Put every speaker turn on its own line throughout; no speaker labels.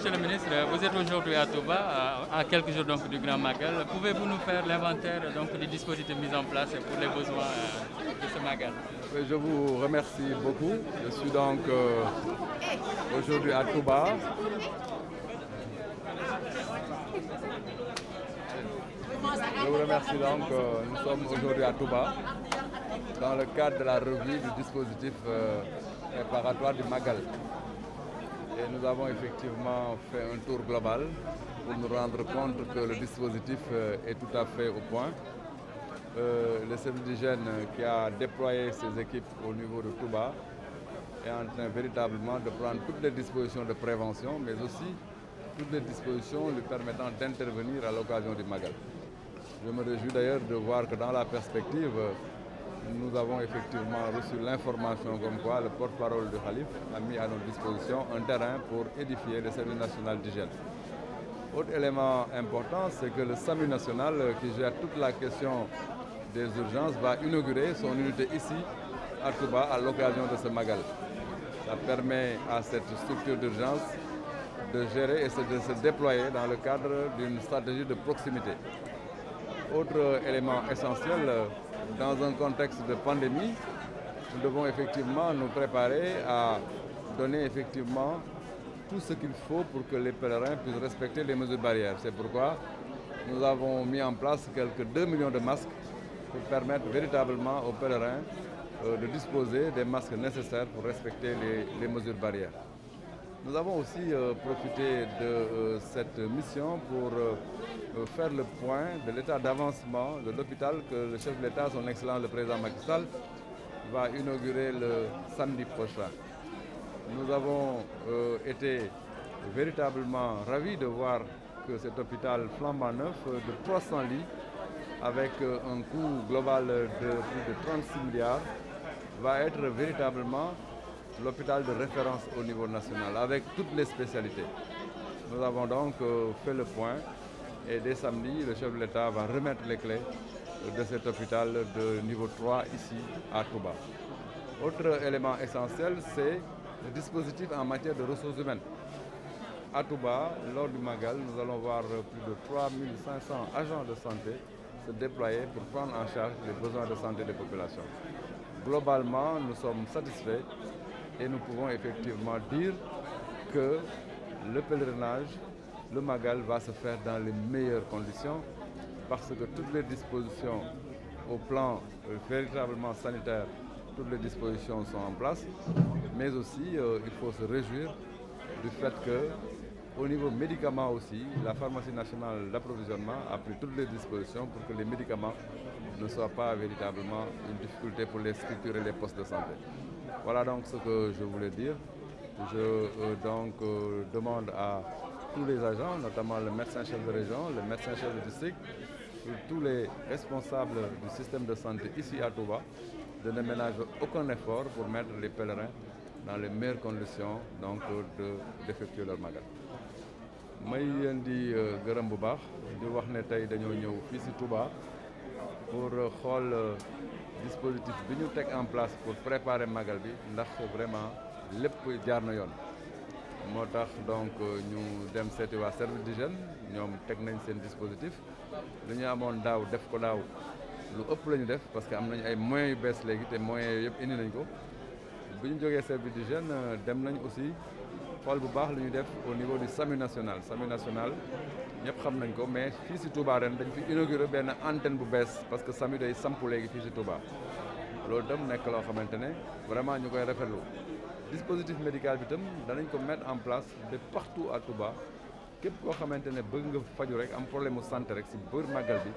Monsieur le ministre, vous êtes aujourd'hui à Touba, à quelques jours donc du Grand Magal. Pouvez-vous nous faire l'inventaire des dispositifs mis en place pour les besoins de ce Magal?
Je vous remercie beaucoup. Je suis donc aujourd'hui à Touba. Je vous remercie donc. Nous sommes aujourd'hui à Touba dans le cadre de la revue du dispositif préparatoire du Magal. Et nous avons effectivement fait un tour global pour nous rendre compte que le dispositif est tout à fait au point. Le service d'hygiène qui a déployé ses équipes au niveau de Touba est en train véritablement de prendre toutes les dispositions de prévention, mais aussi toutes les dispositions lui permettant d'intervenir à l'occasion du Magal. Je me réjouis d'ailleurs de voir que dans la perspective, nous avons effectivement reçu l'information comme quoi le porte-parole du Khalif a mis à notre disposition un terrain pour édifier le service national d'hygiène. Autre élément important, c'est que le SAMU national qui gère toute la question des urgences va inaugurer son unité ici à Touba à l'occasion de ce Magal. Ça permet à cette structure d'urgence de gérer et de se déployer dans le cadre d'une stratégie de proximité. Autre élément essentiel, dans un contexte de pandémie, nous devons effectivement nous préparer à donner effectivement tout ce qu'il faut pour que les pèlerins puissent respecter les mesures barrières. C'est pourquoi nous avons mis en place quelques 2 millions de masques pour permettre véritablement aux pèlerins de disposer des masques nécessaires pour respecter les mesures barrières. Nous avons aussi profité de cette mission pour faire le point de l'état d'avancement de l'hôpital que le chef de l'État, son Excellence le Président Macky Sall, va inaugurer le samedi prochain. Nous avons été véritablement ravis de voir que cet hôpital flambant neuf de 300 lits, avec un coût global de plus de 36 milliards, va être véritablement l'hôpital de référence au niveau national, avec toutes les spécialités. Nous avons donc fait le point et dès samedi, le chef de l'État va remettre les clés de cet hôpital de niveau 3 ici à Touba. Autre élément essentiel, c'est le dispositif en matière de ressources humaines. À Touba, lors du Magal, nous allons voir plus de 3500 agents de santé se déployer pour prendre en charge les besoins de santé des populations. Globalement, nous sommes satisfaits et nous pouvons effectivement dire que le pèlerinage, le Magal va se faire dans les meilleures conditions parce que toutes les dispositions au plan véritablement sanitaire, toutes les dispositions sont en place, mais aussi il faut se réjouir du fait que au niveau médicaments aussi, la pharmacie nationale d'approvisionnement a pris toutes les dispositions pour que les médicaments ne soient pas véritablement une difficulté pour les structures et les postes de santé. Voilà donc ce que je voulais dire. Je demande à tous les agents, notamment le médecin-chef de région, le médecin-chef de district, tous les responsables du système de santé ici à Touba, de ne ménager aucun effort pour mettre les pèlerins dans les meilleures conditions d'effectuer leur Magal. may leen di gërëm bu baax di wax ne tey dañoo ñëw fii ci Touba pour xool dispositif bi ñu teg en place pour préparer Magal bi ndax vraiment lépp jaar na yoon. moo tax donc ñu dem seeti waa service d'hygiène ñoom teg nañ seen dispositif li ñu amoon daaw def ko daaw lu ëpp la ñu def parce que am nañu ay moyens yu bees léegi te moyens yooyu yëpp indi nañ ko bi ñu jógee service d'hygiène dem nañ aussi xool bu baax lu ñu def au niveau du SAMU national. SAMU national ñëpp xam nañ ko mais fii ci Touba ren dañ fi inauguré benn antenne bu bees parce que SAMU day samp léegi fii ci Touba loolu itam nekk loo xamante ne vraiment ñu koy rafetlu. dispositif médical bi itam danañ ko mettre en place de partout à Touba képp koo xamante ne bëgg nga faju rek am problème mu santé rek ci biir Magal bi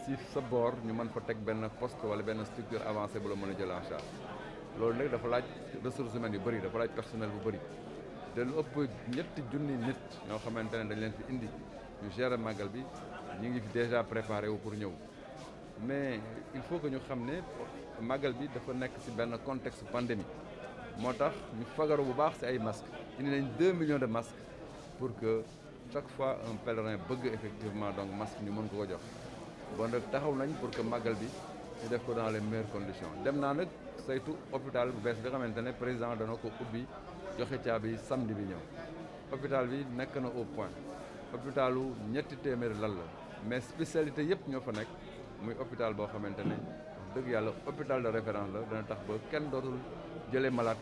ci sa boor ñu mën fa teg benn poste wala benn structure avancée bu la mën a jël en charge loolu nag dafa laaj ressources humaines yu bëri dafa laaj personnel bu bëri. te lu ëpp ñetti junni nit ñoo xamante ne dañ leen fi indi ñu gérer Magal bi ñu ngi fi déjà préparé wu pour ñëw mais il faut que ñu xam ne Magal bi dafa nekk ci benn contexte pandémie moo tax ñu fagaru bu baax ci ay masques indi nañ 2 millions de masques pour que chaque fois un pèlerin bëgg effectivement donc masque ñu mën ko ko jox bon nag taxaw nañ pour que Magal bi ñu def ko dans les meilleures conditions dem naa nag saytu hôpital bu bees bi nga xamante ne président dana ko ubbi joxe caabi samedi bi ñëw hôpital bi nekk na au point hôpitalu ñetti téeméeri lal la mais spécialité yëpp ñoo fa nekk muy hôpital boo xamante ne wax dëgg yàlla hôpital de référence la dana tax ba kenn dootul jëlee malade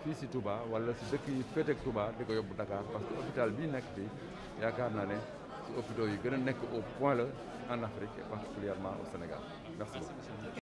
fii si Touba wala si dëkk yi féeteeg Touba di ko yóbbu Dakar parce que hôpital bii nekk fii yaakaar naa ne si hôpitaux yi gën a nekk au point la en Afrique et particulièrement au Sénégal merci beaucoup.